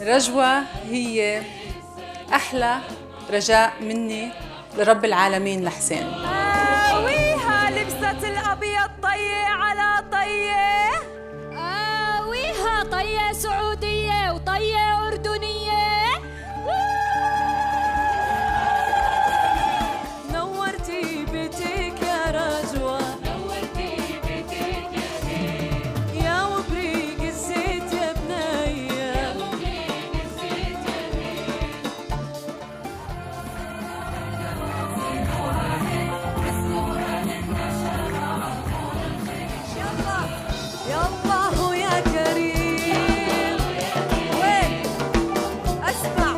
رجوة هي أحلى رجاء مني لرب العالمين لحسين. ويها لبست الأبيض طية على طية، ويها طية سعودية وطية أردنية. نورتي بيتك يا رجوة، نورتي بيتك يا بيه، يا وبريق الزيت يا بنية، يا وبريق الزيت يا بيه. يالله ويا كريم. وين اسمع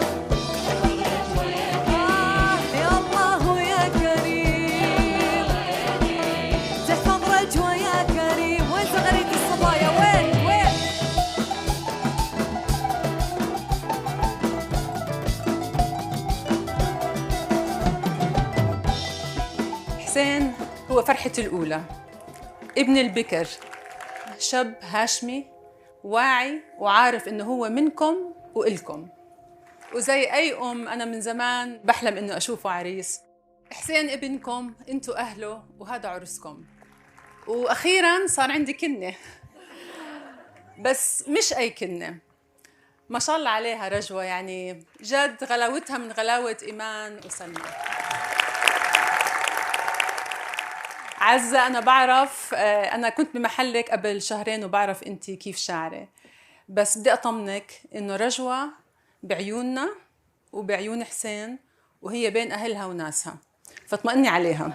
يالله ويا كريم، تحفظ رجوة يا كريم. وين صغرية الصبايا؟ وين حسين هو فرحتي الأولى، ابن البكر، شاب هاشمي واعي وعارف إنه هو منكم وإلكم، وزي أي أم أنا من زمان بحلم إنه أشوفه عريس. حسين ابنكم، أنتوا أهله، وهذا عرسكم. وأخيراً صار عندي كنة، بس مش أي كنة، ما شاء الله عليها رجوة، يعني جد غلاوتها من غلاوة إيمان وسلمى. عزة، أنا بعرف، أنا كنت بمحلك قبل شهرين وبعرف أنت كيف شعري، بس بدي أطمنك إنه رجوة بعيوننا وبعيون حسين، وهي بين أهلها وناسها، فاطمئني عليها.